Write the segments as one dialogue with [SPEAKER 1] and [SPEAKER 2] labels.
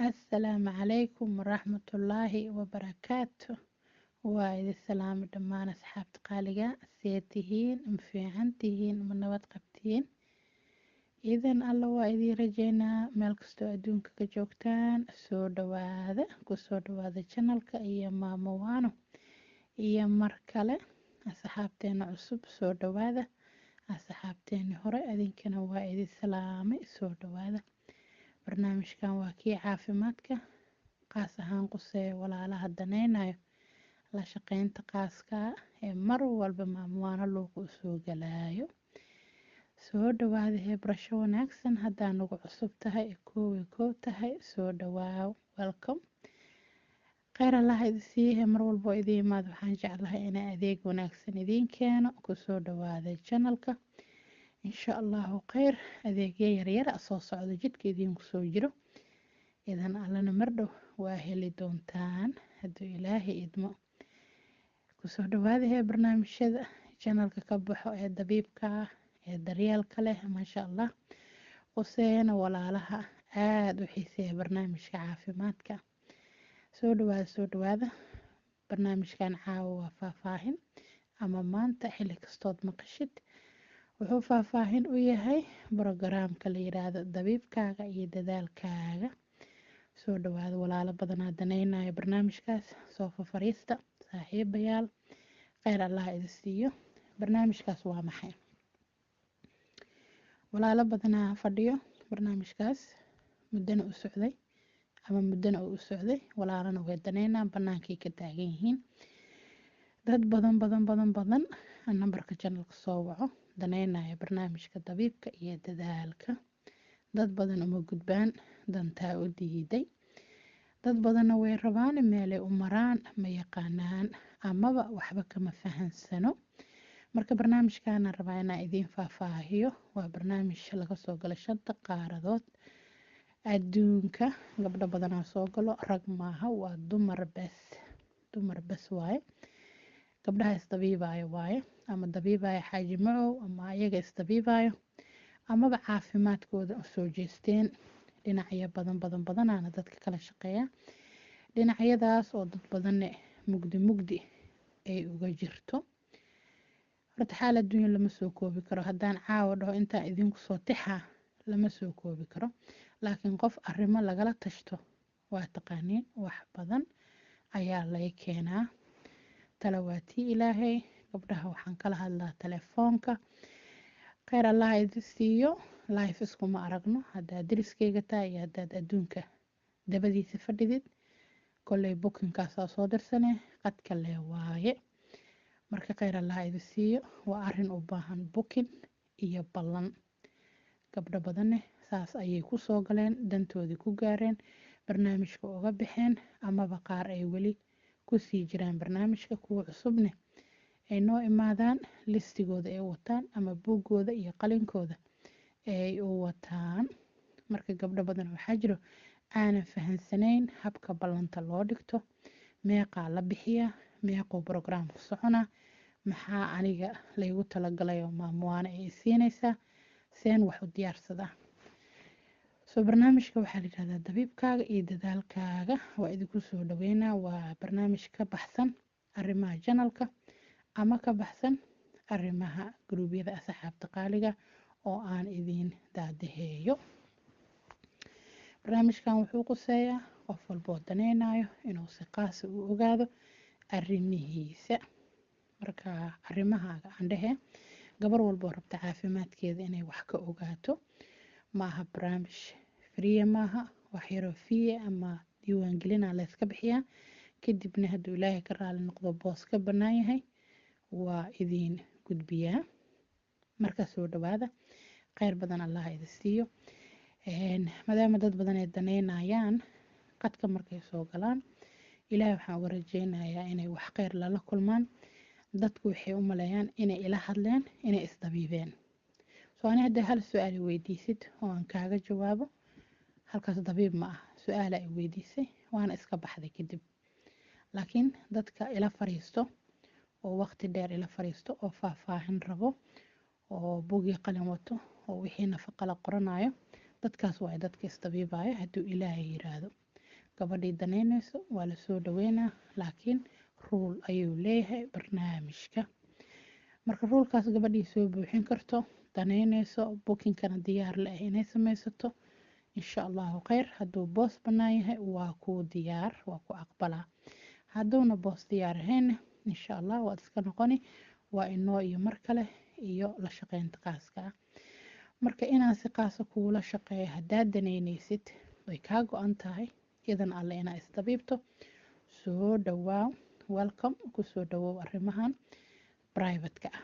[SPEAKER 1] السلام عليكم ورحمة الله وبركاته. وايد السلام دمان أصحاب قالقة سيتهين مفيعنتهين من نبات قبتين. إذن الله وايدي رجينا ملكستو أدونك كجوكتان كسو دواذا channelka iyo maamo waano iyo mar kale asxaabteena cusub soo dhawaada. asxaabteeni hore adinkana waa idin salaamay soo dhawaada. barnaamijkan waa kii caafimaadka qaas ahaan qusee walaalaha daneynayo la shaqeynta qaaska ee mar walba maamwaano loogu soo galaayo. soo dhawaada barasho wanaagsan. haddaa nagu cusub tahay koow tahay soo dhawaaw welcome. kheyr allah idin siihe mar walbo idin imaad waxaan jeclahay inaan adeeg wanaagsan idiin keeno kusoo dhawaada channelka insha allahu kheyr. adeegyo yaryar soo socdo jidka idinku soo jiro idan allana mardhow waa heli doontaan hadduu ilaahay idmo. kusoo dhawaada barnaamijyada channelka ka baxo ee dabiibka ee daryeelka leh maasha allah quseena walaalaha aad u xiiseeya barnaamijka caafimaadka. soo dhawaada barnaamijkan caawa waa faahfaahin ama maanta xilli kastood maqashid wuxuu faahfaahin u yahay brogaraamka la yiraahdo dabiibkaaga iyo dadaalkaaga. soo dhawaada walaalo badanaa daneynayo barnaamijkaas soo fariista saaxiibayaal kheyr allah idin siiyo. barnaamijkaas waa maxay? walaalo badanaa fadhiyo barnaamijkaas muddana u socday walaalana way daneynaan banaankay ka taagan yihiin. dad badan nambarka channelka soo waco daneynaya barnaamijka dabiibka iyo dadaalka. dad badan uma gudbaan dantaa u diiday. dad badanna way rabaan meelay u maraan ma yaqaanaan amaba waxba kama fahansano. marka barnaamijkaana rabaa inaan idiin faahfaahiyo. waa barnaamij laga soo galo 5 qaaradood adduunka. gabdho badanaa soo galo rag maaha waa dumar bas waaye. gabdhaha isdabiibaayo waaye ama dabiibaayo xaaji macow ama ayaga isdabiibaayo amaba caafimaadkooda usoo jeesteen. dhinacyo badanaana dadka kala shaqeeya. dhinacyadaas oo dad badanne mugdi ay uga jirto. horta xaal adduunya lama soo koobi karo. haddaan caawa dhaho intaan idinku soo tixaa lama soo koobi karo. laakiin qof arrimo lagala tashto waa taqaaniin wax badan ayaa lay keenaa. talawaatii ilaahay. gabdhaha waxaan kala hadlaa telefoonka. kheyr allah idin siiyo. life iskuma aragno haddaad deriskayga tahay iyo haddaad adduunka dabadiisa fadhidid kolley bookingkaasaa soo dirsane qadka lee waaye. marka kheyr allah idin siiyo. waa arrin u baahan booking iyo ballan. gabdho badanne saas ayay ku soo galeen dantoodii ku gaareen barnaamijka uga baxeen amaba qaar ay weli ku sii jiraan barnaamijka. kuwa cusubne ay noo imaadaan listigooda ay wataan ama buuggooda iyo qalinkooda ay u wataan. marka gabdho badan waxaa jiro aanan fahansanayn habka ballanta loo dhigto, meeqaa la bixiya, meequu brograamku socona, maxaa aniga laygu talagalay oo maamwaana ay siinaysaa, seen wax u diyaarsadaa. soo barnaamijka waxaa la yidhahdaa dabiibkaaga iyo dadaalkaaga. waa idinku soo dhaweynaa. waa barnaamij ka baxsan arrimaha channelka ama ka baxsan arrimaha gruubyada asxaabta qaaliga oo aan idiin daadaheeyo. barnaamijkan wuxuu quseeyaa qof walboo daneynayo inuu si qaasa u ogaado arrimihiisa. marka arrimahaaga aan dhehe gabar walboo rabta caafimaadkeeda inay wax ka ogaato. maaha barnaamij friya maaha wax yaroo fiye ama diiwaangelina layska bixiyaa kadibna hadduu ilaahay ka raali noqdo boos ka bannaan yahay waa idiin gudbiyaa. marka soo dhawaada kheyr badan allah idin siiyo. maadaama dad badan ay daneynayaan qadka markay soo galaan ilaahay waxaan uga rajeynayaa inay wax kheyr lala kulmaan. dadku waxay u maleeyaan inay ila hadleen inay isdabiibeen. soo ani hadda hal su-aal weydiisid oo aan kaaga jawaabo halkaas dabiib ma ah. su-aala ay weydiisay waana iska baxday kadib. laakiin dadka ila fariisto oo waqti dheer ila fariisto oo faahfaahin rabo oo buugii qalin wato oo wixii nafaqa la qoranayo dadkaas waa dadka isdabiibaya hadduu ilaahay yiraahdo. gabadhii daneynayso waa la soo dhaweynaa, laakiin ruul ayuu leeyahay barnaamijka. marka ruulkaas gabadhii soo buuxin karto, daneynayso, bookinkana diyaar la ah inay samaysato, insha allahu khayr. hadduu boos bannaan yahay waa kuu diyaar, waa ku aqbalaa. hadduuna boos diyaar ahayna insha allah waad iska noqoni, waa inoo iyo mar kale iyo la shaqeynta qaaska ah. marka inaan si qaasa kuula shaqeeyo haddaad daneynaysid way kaa go-an tahay, idan alle inaa isdabiibto, soo dhawaaw, welcome, kusoo dhawoow arrimahan privatka ah.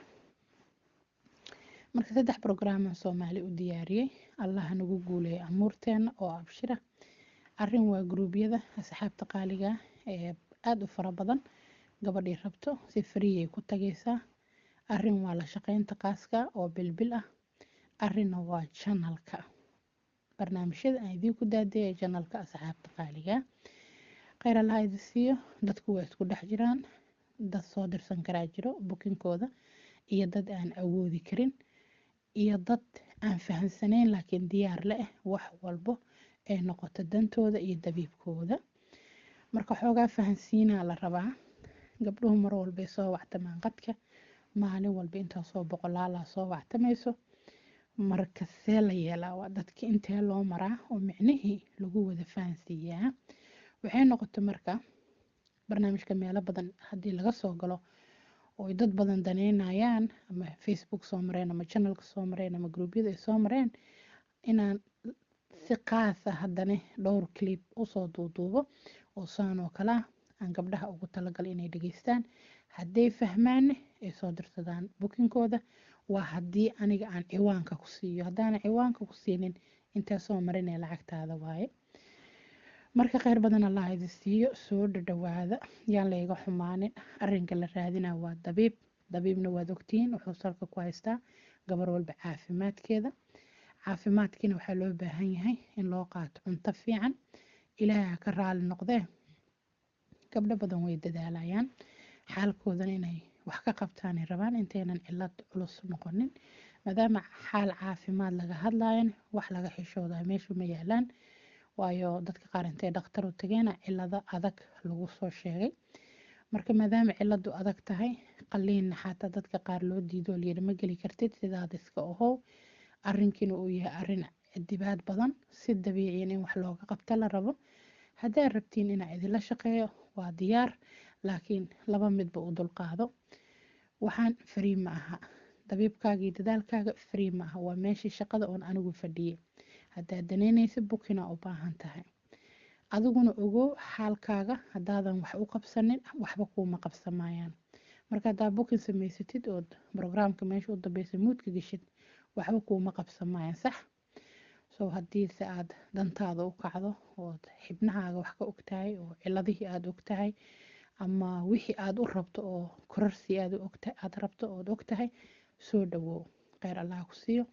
[SPEAKER 1] marka 3 programan Soomaali u diyaariyay, allah nagu guuleeyo amuurteena oo abshira. arrin waa gruubyada asxaabta qaaliga ee aad u fara badan, gabadhii rabto si free ay ku tagaysaa. arrin waa la shaqeynta qaaska oo bilbil ah. arrinna waa channelka, barnaamijyada aan idinku daadiyay channelka asxaabta qaaliga. khayr allah idin siiyo. dadku waa isku dhex jiraan, dad soo dirsan karaa jiro bookinkooda, iyo dad aan awoodi karin, iyo dad aan fahansanayn laakiin diyaar la ah wax walbo ay noqoto dantooda iyo dabiibkooda. marka xoogaa fahansiinaa la rabaa. gabdhuhu mar walba soo wactamaan qadka, maalin walba intaa soo boqolaalaa soo wactamayso. marka see la yeelaa waa dadka intee loo maraa oo micnihii lagu wada fahansiiyaa. waxay noqotay marka barnaamijka meelo badan haddii laga soo galo oo dad badan daneynayaan, ama Facebook soo mareen, ama channelka soo mareen, ama gruubyada ay soo mareen, inaan si qaas ah haddana dhowr clip usoo duuduubo oo saan oo kale aan gabdhaha ugu talagalay inay dhageystaan. hadday fahmaan ay soo dirsadaan bookinkooda. waa haddii aniga aan ciwaanka ku siiyo, haddaan ciwaanka ku siinin intee soo marinay lacagtaada waaye. marka khayr badan allah idin siiyo, soo dhawaada, yaan layga xumaanin. arrinka la raadinaa waa dabiib. dabiibna waad ogtihiin wuxuu salka ku haystaa gabar walba caafimaadkeeda. caafimaadkiina waxaa loo baahan yahay in loo qaato cunto fiican. ilaaha ka raali noqdee, gabdho badan way dadaalayaan xaalkoodan inay wax ka qabtaanay rabaan intaynan cillad culus noqonin. maadaama xaal caafimaad laga hadlayan, wax laga xishooda meeshu ma yaalaan. waayo dadka qaar intay dhakhtar u tageena cillado adag lagu soo sheegay. marka maadaama cilladu adag tahay, qalliinna xataa dadka qaar loo diido layidhi ma geli kartid, sidaad iska ohow. arrinkiina uu yahay arrin dibaad badan, si dabiiciin in wax looga qabta la rabo. haddaad rabtiin inaa idinla shaqeeyo waa diyaar, laakiin laba midba u dulqaado. waxaan free ma aha, dabiibkaaga iyo dadaalkaaga free ma aha, waa meeshii shaqada oon anigu fadhiyay. haddaad daneynaysa bookina u baahan tahay, adiguna ogow xaalkaaga haddaadan wax u qabsanin waxba kuuma qabsamayaan. marka haddaad bookin samaysatid ood programka meesha u dambaysa muudka geshid, waxba kuuma qabsamayaan, sax? so haddiise aad dantaada u kacdo ood xibnahaaga wax ka ogtahay oo cilladihii aad ogtahay, ama wixii aad u rabto oo kororsi aad rabto ood ogtahay, soo dhawow. khayr allah ku siiyo.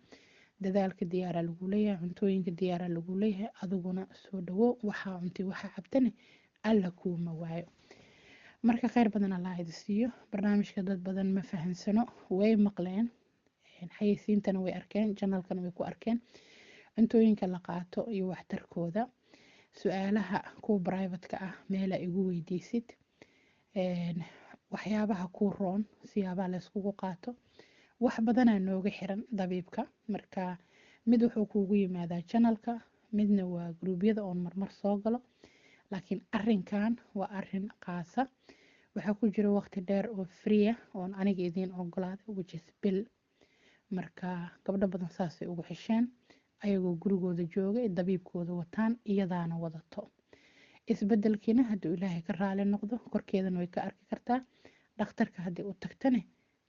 [SPEAKER 1] dadaalka diyaara lagu leeyahay, cuntooyinka diyaara lagu leeyahay, adiguna soo dhawow. waxaa cuntay waxaa cabtane alla kuuma waayo. marka khayr badan allah idin siiyo. barnaamijka dad badan ma fahansano, way maqleen, xayeysiintana way arkeen, channelkana way ku arkeen cuntooyinka la qaato iyo waxtarkooda. su-aalaha kuwa privateka ah meela igu weydiisid, waxyaabaha kuu roon, siyaabaha layskugu qaato, wax badanaa nooga xiran dabiibka. marka mid wuxuu kuugu yimaadaa channelka, midna waa gruubyada oon marmar soo galo. laakiin arrinkan waa arrin qaasa, waxaa ku jira waqti dheer oo free ah oon aniga idiin ogolaaday, which is bil. marka gabdho badan saasay ugu xisheen, ayagoo gurigooda jooga dabiibkooda wataan, iyadaana wadato. isbedelkiina hadduu ilaahay ka raali noqdo, korkeedana way ka arki kartaa. dhakhtarka haddii u tagtane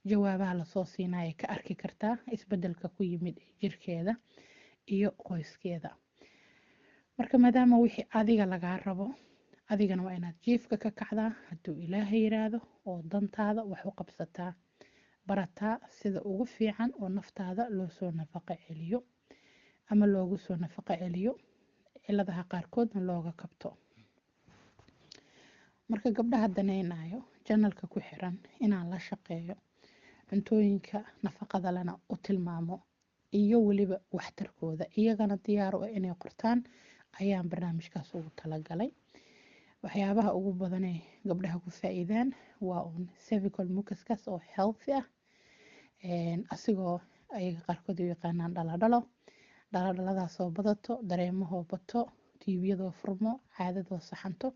[SPEAKER 1] jawaabaha lasoo siinaya ka arki kartaa isbedelka ku yimid jirkeeda iyo qoyskeeda. marka maadaama wixii adiga lagaa rabo, adigana waa inaad jiifka ka kacdaa hadduu ilaahay yiraahdo, oo dantaada wax u qabsataa, barataa sida ugu fiican oo naftaada loo soo nafaqo celiyo, ama loogu soo nafaqo celiyo cilladaha qaarkoodna looga kabto. marka gabdhaha daneynayo channelka ku xiran inaan la shaqeeyo, cuntooyinka nafaqada lana u tilmaamo, iyo weliba waxtarkooda, iyagana diyaar u inay qortaan ayaan barnaamijkaas ugu talagalay. waxyaabaha ugu badan ee gabdhaha ku faa'iidaan waa un cervical mucuskaas oo healthy ah, asigoo ayaga qaarkood u yaqaanaan dhaladhalo. dhaladhaladaasoo badato, dareemahoo bato, tiibiyadoo furmo, caadadoo saxanto,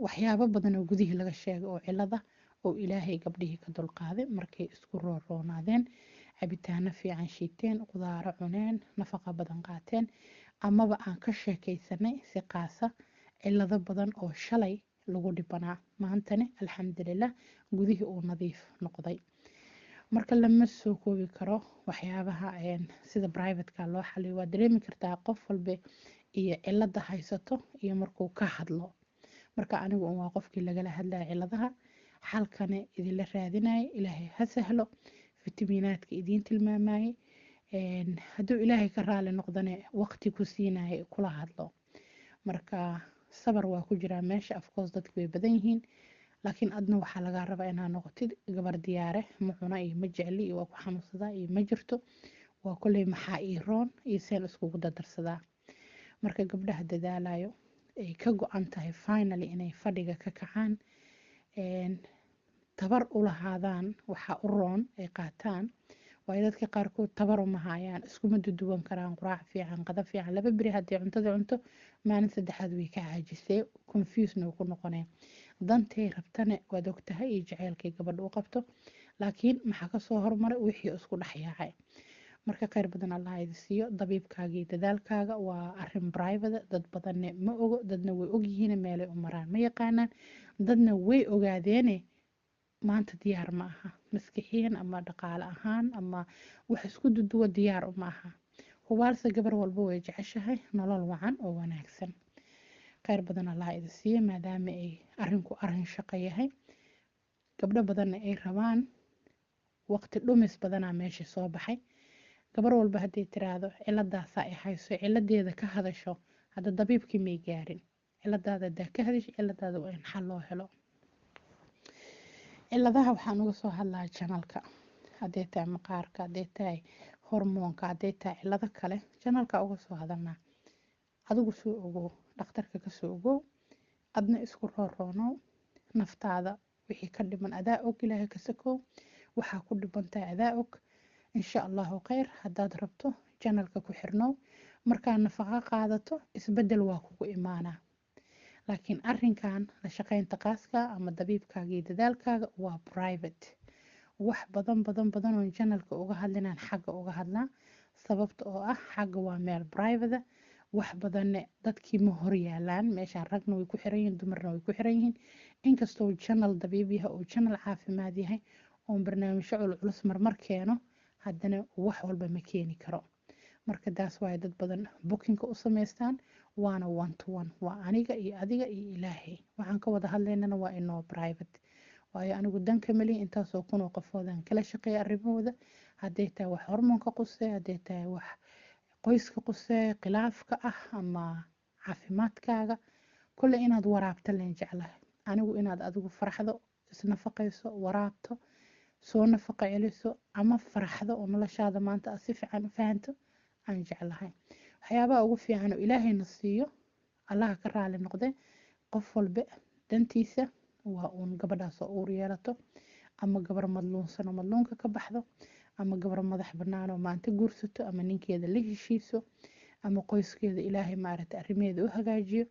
[SPEAKER 1] waxyaabo badan oo gudihii laga sheegay oo cilada oo ilaahay gabdhihii ka dulqaaday markay isku rooroonaadeen, cabitaano fiican shiiteen, qudaaro cuneen, nafaqa badan qaateen, amaba aan ka sheekaysanay si qaasa cilado badan oo shalay lagu dhibanaa maantane alxamdulilah gudihii uu nadiif noqday. marka lama soo koobi karo waxyaabaha sida privateka loo xaliyo. waa dareemi kartaa qof walba iyo cilada haysato iyo markuu ka hadlo. marka anigu waa qofkii lagala hadlaya ciladaha, xalkana idinla raadinaya. ilaahay ha sahlo, fitamiinaadka idiin tilmaamayay, hadduu ilaahay ka raali noqdane waqti ku siinaya kula hadlo. marka sabar waa ku jiraa meesha, afcourse dadku way badan yihiin, laakiin adna waxaa lagaa rabaa inaad noqotid gabar diyaare. ma cuna iyo ma jecli iyo waa ku xanuunsadaa iyo ma jirto, waa kolley maxaa ii roon iyo seen iskugu dardarsadaa. marka gabdhaha dadaalayo ay ka go-an tahay finally inay fadhiga ka kacaan, tabar u lahaadaan waxaa u roon ay qaataan. waayo dadka qaarkood tabar uma hayaan, iskuma duduwan karaan quraac fiican, qada fiican. 2 beri haddii cuntada cunto, maalin saddexaad way ka caajisee, confusena ku noqonee. dantay rabtane waad ogtahay iyo jaceylkay gabadha u qabto, laakiin maxaa kasoo hormaray wixii isku dhex yaacay. marka khayr badan allah idi siiyo. dabiibkaaga iyo dadaalkaaga waa arin private, dad badanne ma ogo, dadna way ogyihiin meelay u maraan ma yaqaanaan, dadna way ogaadeene maanta diyaar ma aha, maskixiyan ama dhaqaale ahaan ama wax isku duduwa diyaar uma aha. hubaalse gabar walba way jeceshahay nolol wacan oo wanaagsan. khayr badan allah idi siiyo, maadaama ay arinku arin shaqo yahay, gabdho badanna ay rabaan waqti dhumis badanaa meesha soo baxay. gabar walba haddii tiraahdo ciladaasaa ay hayso, ciladeeda ka hadasho, hadda dabiibkii may gaarin. ciladaada hadaa ka hadasho, ciladaada waa in xal loo helo. ciladaha waxaan uga soo hadlaa janalka, hadday tahay maqaarka, hadday tahay hormoonka, hadday tahay cilado kale, janalka uga soo hadalnaa. adigu soo ogow, dhakhtarka ka soo ogow, adna isku rooroonow. naftaada wixii ka dhiman adaa og, ilaahay ka sakow. waxaa ku dhibantahay adaa og. insha allahu khayr. haddaad rabto janalka ku xirnow, markaa nafaqo qaadato isbedel waa kugu imaanaa. laakiin arinkan la shaqaynta qaaska ama dabiibkaaga iyo dadaalkaaga waa private. wax badan badan badan oo janalka uga hadlinaan xagga uga hadlaa, sababta oo ah xagga waa meel private. wax badanne dadkii ma hor yaalaan meeshaan. ragna way ku xiran yihiin, dumarna way ku xiran yihiin. inkastoo janal dabiib yahay oo janal caafimaad yahay oo barnaamijyo culculus marmar keeno, haddana wax walba ma keeni karo. marka taas waaye dad badan bookinka u samaystaan, waana 1-to-1. waa aniga iyo adiga iyo ilaahay. waxaan ka wada hadlaynana waa inoo private. waayo anigu danka malihi intaasoo kunoo qofoodan kala shaqeeya arrimahooda, hadday tahay wax hormoonka qusee, hadday tahay wax qoyska qusee, khilaafka ah ama caafimaadkaaga. kolley inaad waraabta leen jeclahay anigu, inaad adigu faraxdo, isnafaqayso, waraabto, soo nafaqo celiso, ama faraxdo oo noloshaada maanta aad si fiican u fahanto aan jeclahay. waxyaabaha ugu fiican oo ilaahayna siiyo, allaha ka raali noqde, qof walba dantiisa waa uun gabadhaas oo uur yeelato, ama gabar madluunsan oo madluunka ka baxdo, ama gabar madax bannaan oo maanta guursato, ama ninkeeda la heshiiso, ama qoyskeeda ilaahay maaragtay arrimeeda u hagaajiyo.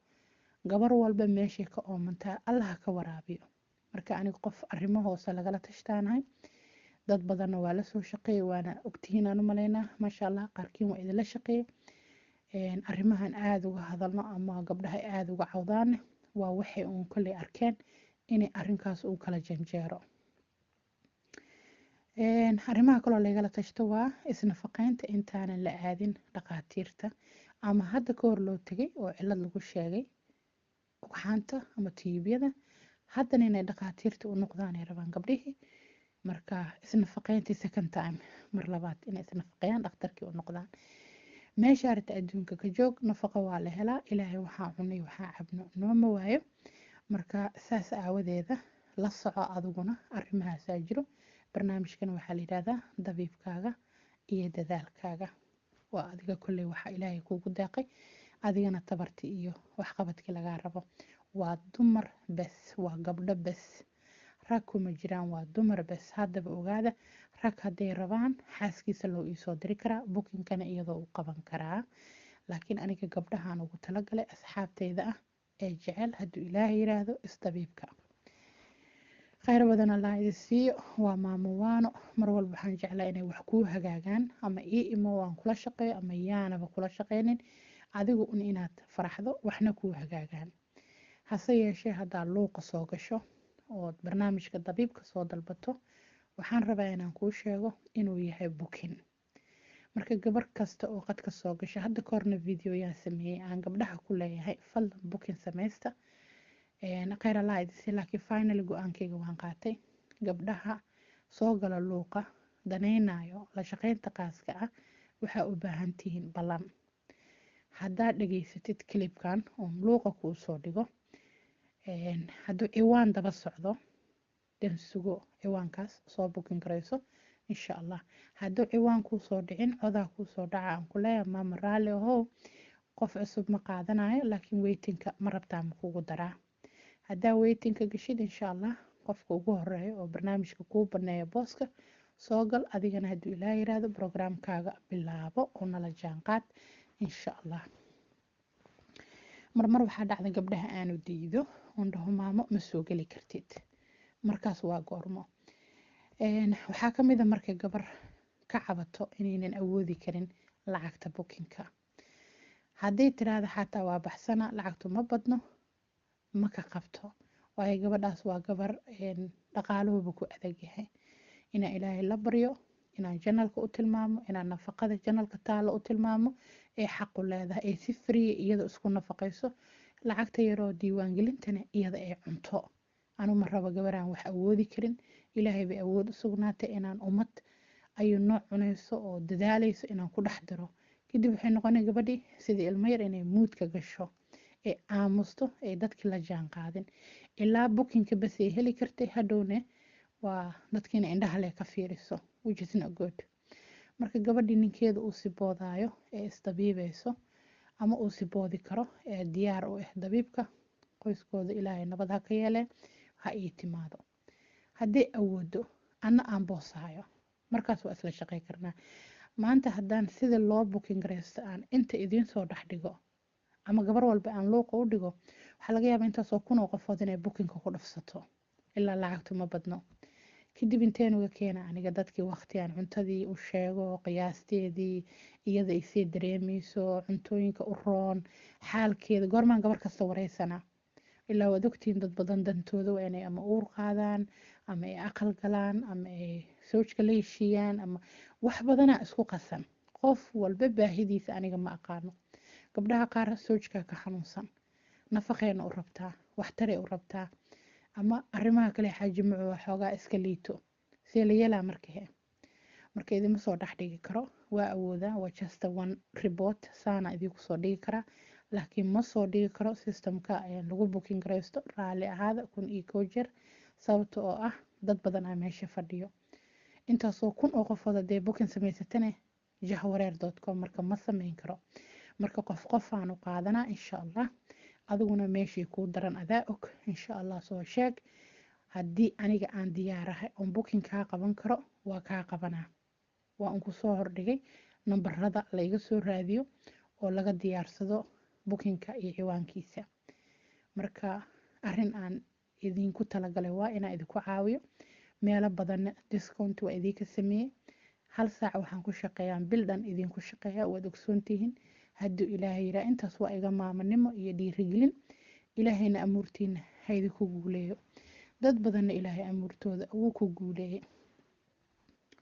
[SPEAKER 1] gabar walba meeshay ka oomantaa allaha ka waraabiyo. marka aniga qof arrimo hoose lagala tashtaanahay, dad badanna waa la soo shaqeeyay, waana ogtihiin aan u malaynaa. maasha allah, qaarkiin waa idinla shaqeeyay. arrimahan aada uga hadalno ama gabdhaha aada uga cawdaane waa waxay uun kolley arkeen inay arrinkaas uu kala janjeero. arrimaha kaloo lagala tashto waa isnafaqaynta intaanan la aadin dhaqaatiirta, ama hadda ka hor loo tegay oo cilad lagu sheegay ugxaanta ama tiibyada, haddana inay dhaqaatiirta u noqdaan ay rabaan gabdhihii. marka isnafaqayntii second time, mar labaad inay isnafaqeeyaan, dhakhtarkii u noqdaan. meesha arrinta adduunka ka joog, nafaqo waa la helaa. ilaahay waxaa cunay waxaa cabno nooma waayo. marka saas aawadeeda la soco adiguna arrimahaasaa jiro. barnaamijkana waxaa la yidhaahdaa dabiibkaaga iyo dadaalkaaga. waa adiga kolley waxaa ilaahay kuugu deeqay. adigana tabarti iyo waxqabadkii lagaa rabo. waa dumar bes, waa gabdho bes, rag kuma jiraan, waa dumar bes. haddaba ogaada, rag hadday rabaan xaaskiisa loo iisoo diri karaa, bukinkana iyadoo u qaban karaa. laakiin aniga gabdhahaan ugu talagalay asxaabteyda ah ee jecel hadduu ilaahay yiraahdo isdabiibka. khayr badan allah idin siiyo. waa maamo waano, mar walba waxaan jeclaa inay wax kuu hagaagaan, ama ii imo waan kula shaqeeyo ama yaanaba kula shaqeynin, adigu un inaad faraxdo waxna kuu hagaagaan. hase yeeshee haddaad luuqa soo gasho ood barnaamijka dabiibka soo dalbato, waxaan rabaa inaan kuu sheego inuu yahay bukin. marka gabar kasta oo qadka soo gasha, hadda kahorna videoyaan sameeyey aan gabdhaha ku leeyahay fadlan bukin sameysta. khayr allah idinsi, laakiin finally go-aankayga waan qaatay. gabdhaha soo gala luuqa danaynayo la shaqeynta qaaska ah, waxaa u baahan tihiin ballan. haddaad dhageysatid clipkan oo luuqa kuu soo dhigo, hadduu ciwaan daba socdo dan sugo ciwaankaas soo bukin karayso insha allah. hadduu ciwaan kuu soo dhicin, codaa kuu soo dhaca, aan ku leeyahay maama raalli ahow, qof cusub ma qaadanayo, laakiin weytinka ma rabtaa ma kugu daraa. haddaa weytinka gashid insha allah qofka ugu horeeyo oo barnaamijka kuu baneeya booska soo gal. adigana hadduu ilaaha yiraahdo brograamkaaga bilaabo oo nala jaanqaad insha allah. marmar waxaa dhacda gabdhaha aanu diido oon dhaho maamo ma soo geli kartid, markaas waa goormo. waxaa ka mid a marka gabar ka cabato inaynan awoodi karin lacagta bukinka. hadday tiraahdo xataa waa baxsana, lacagtu ma badno, ma ka qabto. waayo gabadhaas waa gabar dhaqaaluhuba ku adag yahay. inaan ilaahay la baryo, inaan janalka u tilmaamo, inaan nafaqada janalka taalo u tilmaamo ee xaqu leedahay, ee si free iyada isku nafaqayso. lacagta yaroo diiwaangelintana iyada ay cunto. anu ma rabo gabaraan wax awoodi karin. ilaahay bay awood u sugnaatay inaan ummad ayuu nooc cunayso oo dadaalayso inaan ku dhex diro. kadib waxay noqonay gabadhii sidii ilmo yar inay muudka gasho, ee aamusto, ee dadkii la jaan qaadin. ilaa bukinka bas ay heli kartay, hadhowne waa dadkiina indhaha leh ka fiiriso, which is not good. marka gabadhii ninkeeda uu siboodaayo ee isdabiibayso, ama uu siboodi karo ee diyaar u ah dabiibka, qoyskooda ilaahay nabad ha ka yeelee, ha ii timaado. haddii awoodo anna aan boosahayo, markaas waa isla shaqey karnaa. maanta haddaan sida loo bukin gareysto aan inta idiin soo dhex dhigo, ama gabar walba aan luuqa u dhigo, waxaa laga yaabaa intaasoo kun oo qofood inay bukinka ku dhafsato, ilaa lacagtu ma badno. kadib inteenuga keena aniga dadkii waqti aan cuntadii u sheego, qiyaasteedii, iyada ay sii dareemeyso, cuntooyinka u roon, xaalkeeda, goormaan gabar kasta wareysana. ilaa waad ogtihiin dad badan dantooda waa inay ama uur qaadaan, ama ay aqal galaan, ama ay soojka la heshiiyaan, ama wax badanaa isku qasan. qof walba baahidiisa aniga ma aqaano. gabdhaha qaar soojkaa ka xanuunsan, nafaqeena u rabtaa, waxtaray u rabtaa, ama arrimaha kale xaajimacu waxoogaa iska liito. see la yeelaa marka idima soo dhex dhigi karo. waa awoodaa, waa just one report saana idinku soo dhigi karaa, laakiin ma soo dhigi karo systemka lagu bukin gareysto. raalli ahaada kun iyo koo jeer, sababta oo ah dad badan aa meesha fadhiyo. intaasoo kun oo qofood hadee bukin samaysatane jahwareer.com, marka ma sameyn karo. marka qof aan u qaadanaa insha allah. adiguna meeshii kuu daran adaa og insha allah. soo sheeg, haddii aniga aan diyaarahay oon bukin kaa qaban karo waa kaa qabanaa. waa un kusoo hordhigay nambarada la iga soo raadiyo oo laga diyaarsado bukinka iyo ciwaankiisa. marka arrin aan idinku talagalay waa inaan idinku caawiyo. meelo badan discount waa idinka sameeyey. 1 saac waxaan ku shaqeeyaan bil dhan idinku shaqeeyaa, waad ogsoontihiin. hadduu ilaahay yiraa intaas waa iga maamanimo iyo dhiirigelin. ilaahayna amuurtiina ha idinku guuleeyo. dad badanna ilaahay amuurtooda wuu ku guuleeyey.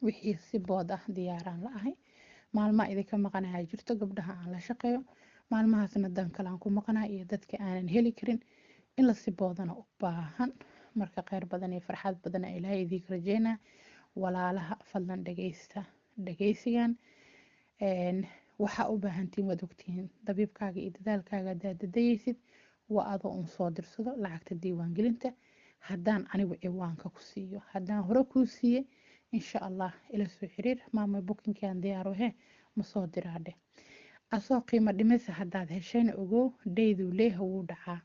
[SPEAKER 1] wixii si bood ah diyaaraan la ahay. maalmaa idinka maqanayaa jirto gabdhaha aan la shaqeeyo, maalmahaasna dan kale aan ku maqanahay iyo dadka aanan heli karin in la si boodana u baahan. marka kheyr badan iyo farxad badan ilaahay idinka rajeynaa. walaalaha fadlan dhageysigan waxaa u baahantiin, waad ogtihiin dabiibkaaga iyo dadaalkaaga haddaad dadayeysid, waa adoo un soo dirsado lacagta diiwaangelinta. haddaan anigu ciwaanka ku siiyo, haddaan hore kuu siiyey insha allah ila soo xiriir. maama bukinkaan diyaar wahe ma soo diraadhe. asoo qiimo dhimisa haddaad heshayna ogow dayduu leeha wuu dhacaa.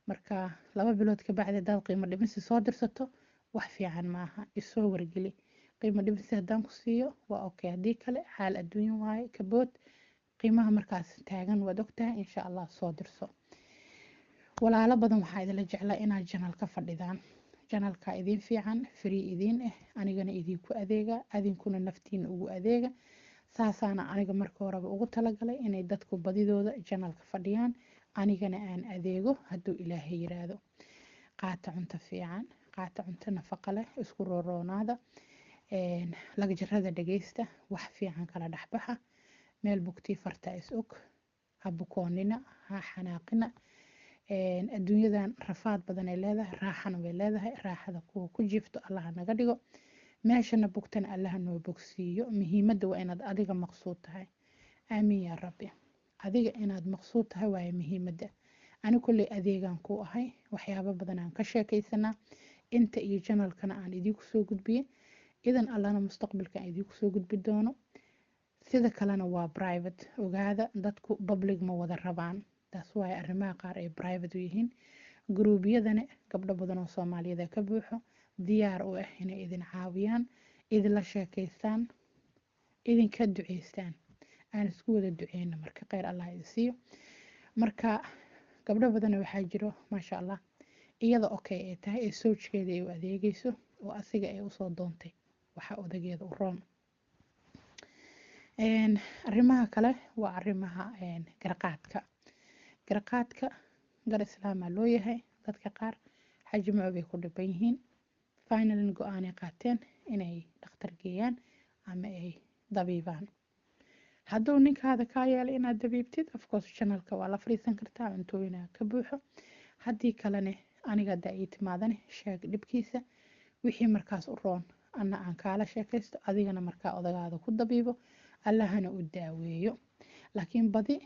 [SPEAKER 1] marka 2 bilood ka bacdi haddaad qiimo dhimisi soo dirsato wax fiican maaha, isoo wargeli. qiimo dhimisi haddaan ku siiyo waa okay, haddii kale xaal adduunyo waaye kabood. qiimaha markaas taagan waad ogtahay, insha allah soo dirso. walaalo badan waxaa idinla jeclaa inaad janal ka fadhidaan. janalka idin fiican, free idin ah, anigana idinku adeega, adinkuna naftiina ugu adeega. saasaana aniga marka horeba ugu talagalay inay dadku badidooda janalka fadhiyaan, anigana aan adeego hadduu ilaahay yiraahdo. qaata cunto fiican, qaata cunto nafaqo leh, isku rooroonaada, laga jarada dhageysta, wax fiican kala dhexbaxa. meel bugtii farta is og, ha bukoonina, ha xanaaqina. adduunyadan rafaad badan ay leedahay, raaxana way leedahay. raaxada kuwa ku jiifto allaha naga dhigo, meeshana bugtana allaha noo bogsiiyo. muhiimadda waa inaad adiga maqsuud tahay. aamiin yaa rabbi. adiga inaad maqsuud tahay waaye muhiimadda. ani kulley adeegaan ku ahay, waxyaabo badan aan ka sheekaysanaa, inta iyo janalkana aan idinku soo gudbiye. idan allana mustaqbalka aan idinku soo gudbi doono. sida kalena waa private, ogaada dadku public ma wada rabaan, taas waaye arrimaha qaar ay private u yihiin. gruubyadana gabdho badan oo Soomaaliyeed ka buuxo, diyaar u ah inay idin caawiyaan, idinla sheekaystaan, idinka duceystaan. aan isku wada duceyno marka, kheyr allah idin siiyo. marka gabdho badan waxaa jiro maasha allah, iyada okay ay tahay ee soojkeeda ay u adeegayso oo asiga ay usoo doontay waxa odageeda u roon. arrimaha kale waa arrimaha garqaadka. gar islaama loo yahay, dadka qaar xajimo bay ku dhiban yihiin. finally go-aanay qaateen inay dhakhtar geeyaan ama ay dabiibaan. hadduu ninkaada kaa yeelay inaad dabiibtid, of course channelka waa la fadhiisan kartaa, cuntooyina ka buuxo. haddii kalene aniga haddaa ii timaadane sheeg dhibkiisa, wixii markaas u roon anna aan kaala sheekaysto, adigana markaa odagaada ku dabiibo, allahana u daaweeyo. laakiin badi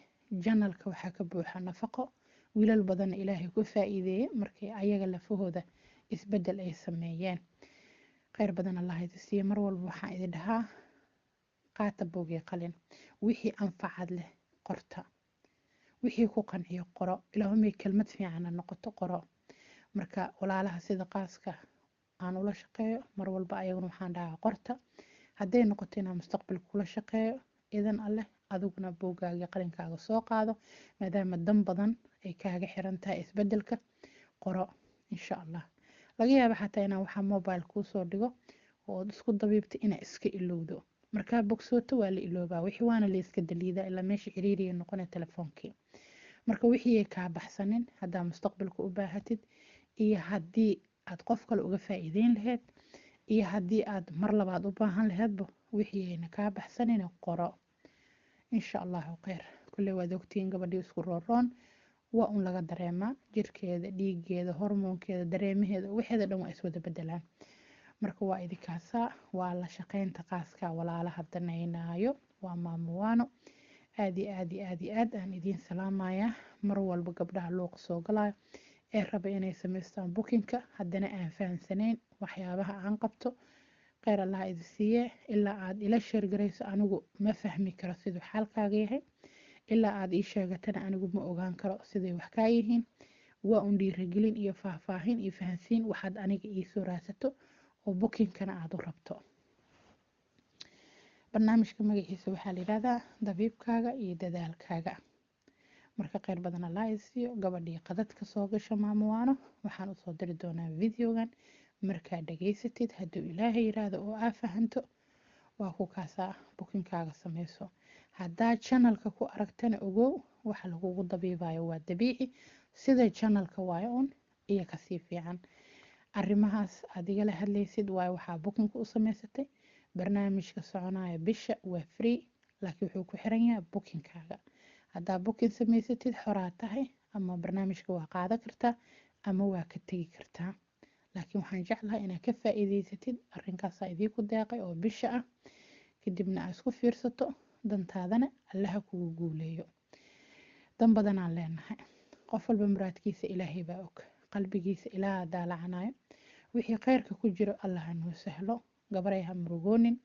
[SPEAKER 1] janalka waxaa ka buuxa nafaqo, wiilal badanna ilaahay ku faa'iideeyay markay ayaga lafahooda isbedel ay sameeyeen. kheyr badan allah idin siiyo. mar walba waxaan idin dhahaa qaata buug iyo qalin, wixii anfacad leh qorta, wixii ku qanciyo qoro, ilaahumay kelmad fiican noqoto qoro. marka walaalaha sida qaaska aan ula shaqeeyo mar walba ayaguna waxaan dhahaa qorta, hadday noqoto inaan mustaqbalka kula shaqeeyo, idan alleh adiguna buugaaga iyo qalinkaaga soo qaado, maadaama dan badan ay kaaga xiran tahay isbedelka. qoro insha allah. laga yaaba xataa inaan waxaa mobile kuu soo dhigo oo isku dabiibta inaa iska ilowdo, markaa bogsooto waa la iloobaa wixii, waana la iska daliidaa ilaa meesha ciriiriya noqonaya telefoonkii. marka wixii ay kaa baxsanin haddaa mustaqbalka u baahatid, iyo haddii aad qof kale uga faa'iideyn lahayd, iyo haddii aad mar labaad u baahan lahaydba, wixii ayna kaa baxsanin qoro insha allahu kheyr. kulley waad ogtihiin gabadhii isku rooroon waa un laga dareemaa jirkeeda, dhiigeeda, hormoonkeeda, dareemaheeda, waxeeda dhan waa iswada bedelaan. marka waa idinkaasaa, waa la shaqeynta qaaska walaalaha danaynaayo, waa maamuwaano. aad iyo aad iyo aad iyo aad aan idiin salaamayaa. mar walba gabdhaha luuqa soo galaayo ee raba inay samaystaan bookinka, haddana aan fahansanayn waxyaabaha aan qabto, kheyr allah idin siiye. ilaa aad ila sheergarayso anigu ma fahmi karo siduu xaalkaaga yahay, ilaa aad ii sheegatana anigu ma ogaan karo siday wax kaa yihiin. waa un dhiirigelin iyo faahfaahin iyo fahansiin waxaad aniga ii soo raadsato oo bookinkana aad u rabto. barnaamijka magaciisa waxaa la yidhahdaa dabiibkaaga iyo dadaalkaaga. marka kheyr badan allah idin siiyo. gabadhii qadadka soo gasho maamuwaano waxaan usoo diri doonaa videogan, markaa dhageysatid hadduu ilaahay yiraahdo oo aa fahanto, waa ku kaasaa bookinkaaga sameyso. haddaa channelka ku aragtana ogow waxa lagugu dabiibayo waa dabiici, sida channelka waayo un iyo kasii fiican. arrimahaas aad igala hadlaysid waayo waxaa bookinka u samaysatay. barnaamijka soconaya bisha waa free, laakiin wuxuu ku xiran yahay bookinkaaga. haddaa booking samaysatid xoraa tahay, ama barnaamijka waa qaadan kartaa ama waa ka tegi kartaa. laakiin waxaan jeclahay inaad ka faa'iidaysatid, arrinkaasaa idiinku deeqay oo bisha ah, kadibna aad isku fiirsato, dantaadana allaha kugu guuleeyo. dan badanaan leenahay, qof walba muraadkiisa ilaahay baa og, qalbigiisa ilaaha daalacanayo. wixii kheyrka ku jiro allaha noo sahlo. gabaray ha murugoonin,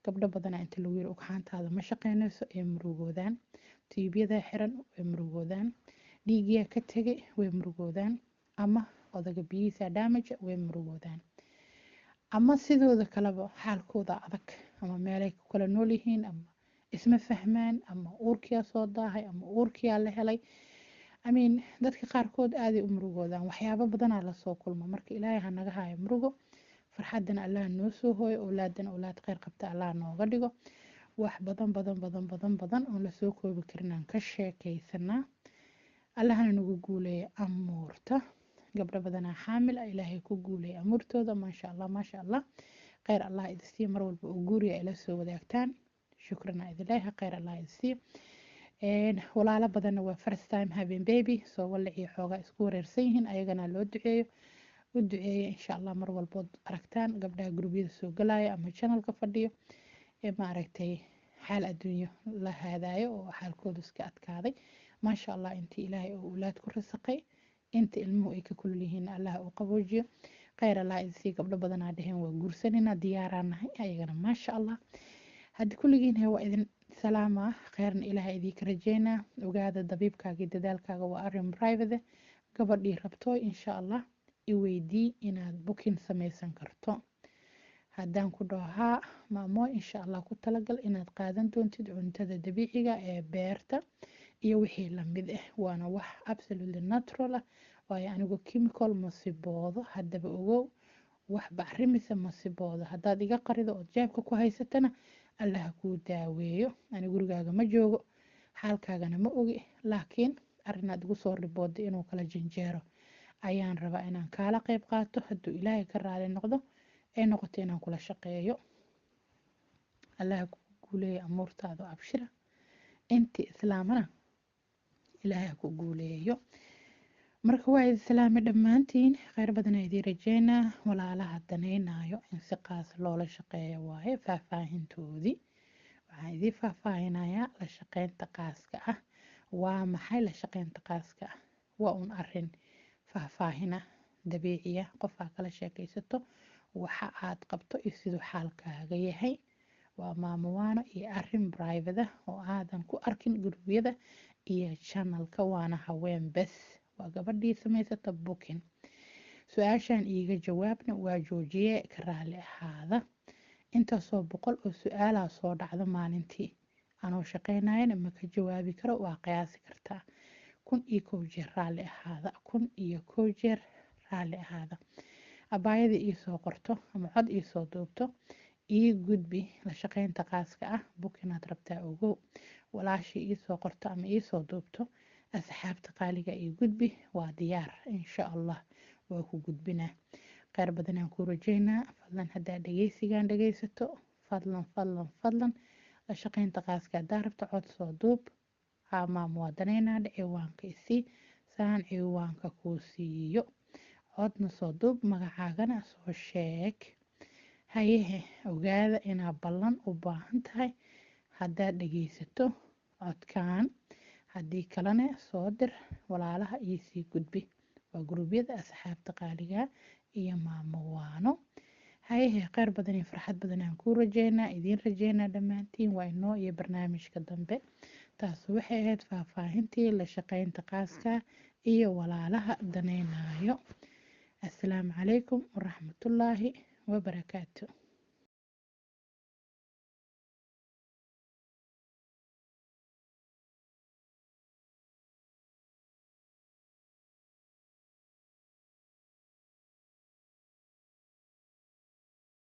[SPEAKER 1] gabdho badana inta lagu yiri ugxaantaada ma shaqeynayso ee murugoodaan. tiibyada xiran way murugoodaan, dhiigyaa ka tegay way murugoodaan, ama odaga biyihiisa damage way murugoodaan, ama sidooda kaleba xaalkooda adag, ama meelay ku kala nool yihiin, ama isma fahmaan, ama uurkiyaa soo daahay, ama uurkiyaa la helay. dadka qaarkood aaday u murugoodaan, waxyaabo badanaa lasoo kulma. marka ilaahay ha naga haayo murugo, farxadana allah noo soo hooyo, awlaadana awlaad kheyr qabta allah nooga dhigo. wax badan badan badan badan badan oon lasoo koobi karin aan ka sheekaysanaa. allahna nagu guuleeya amuurta. gabdho badanaa xaamil ah, ilaahay ku guuleeya amuurtooda. maasha allah maasha allah, kheyr allah idinsiiya. mar walba oo guuriya ila soo wadaagtaan, shukran idilaaha, kheyr allah idinsiiya. walaalo badanna waa first time having baby, soo walacii xoogaa isku wareersan yihiin, ayagana loo duceeyo, u duceeya insha allah. mar walbood aragtaan gabdhaha gurubyada soo galaya ama channelka fadhiyo ee maaragtay xaal adduunyo la haadaayo oo xaalkoodu iska adkaaday. maasha allah, intii ilaahay oo awlaad ku risaqay, inta ilmuhu ay ka kulul yihiin allah uu qaboojiyo. kheyr allah idinsii. gabdho badanaa dheheen waa guursanina, diyaaraan nahay, ayagana maasha allah. haddi kulligiin waa idin salaamaa, kheyrna ilaahay idinka rajeynaa. ogaada dabiibkaaga iyo dadaalkaaga waa arrin private. gabadhii rabto insha allah i weydii inaad booking samaysan karto. haddaan ku dhaho haa maamo, insha allah ku talagal inaad qaadan doontid cuntada dabiiciga ee beerta iyo wixii lamid ah. waana wax absolutely natural ah, waayo anigu chemical masiboodo. haddaba ogow, wax bacrimisa masiboodo. haddaad iga qarido ood jeebka ku haysatana allah kuu daaweeyo. ani gurigaaga ma joogo, xaalkaagana ma ogi, laakiin arinaad igu soo ribooday inuu kala janjeero ayaan rabaa inaan kaala qayb qaato. hadduu ilaahay ka raali noqdo ay noqoto inaan kula shaqeeyo. allah ku guuleeyo amuurtaada oo abshira. intii islaamana ilaahay ku guuleeyo. marka waa idin salaamay dhammaantiin, kheyr badanaa idiin rajeynaa. walaalaha danaynayo in si qaas loola shaqeeyo waaye faahfaahintoodii. waxaan idiin faahfaahinayaa la shaqeynta qaaska ah. waa maxay la shaqeynta qaaska ah? waa un arin faahfaahina dabiiciya, qofaa kala sheekaysato waxa aad qabto iyo siduu xaalkaaga yahay. waa maamowaano iyo arin private ah oo aadan ku arkin gurubyada iyo channelka. waana haween bes, waa gabadhii samaysata booking. su-aashaan iiga jawaabna waa joojiye, ka raali ahaada. intaasoo boqol oo su-aalaa soo dhacda maalintii, anoo shaqeynayana ma ka jawaabi karo. waa qiyaasi kartaa. 1,000 jeer raali ahaada, 1,000 jeer raali ahaada. abaayada iisoo qorto ama cod iisoo duubto, ii gudbi la shaqeynta qaaska ah, bookinaad rabtaa ogow. walaashii iisoo qorto ama iisoo duubto, asxaabta qaaliga ii gudbi, waa diyaar insha allah, waa ku gudbinaa. kheyr badanaan ku rajeynaa. fadlan haddaa dhageysigaan dhageysato, fadlan fadlan fadlan la shaqeynta qaaska haddaa rabto cod soo duub. maam waa danaynaa ciwaanka isii saan ciwaanka kuu siiyo. codna soo duub, magacaagana soo sheeg. hayehe ogaada inaa ballan u baahan tahay haddaad dhageysato codkaan. haddii kalena soo dir, walaalaha iisii gudbi. waa gurubyada asxaabta qaaliga iyo maamowaano. hayehe kheyr badan iyo farxad badan aan kuu rajeynaa, idiin rajeynaa dhammaantiin. waa inoo iyo barnaamijka dambe. taas waxay ahayd faahfaahintii la shaqeynta qaaska iyo walaalaha danaynayo. assalaamu calaykum waraxmatullaahi wabarakaatu.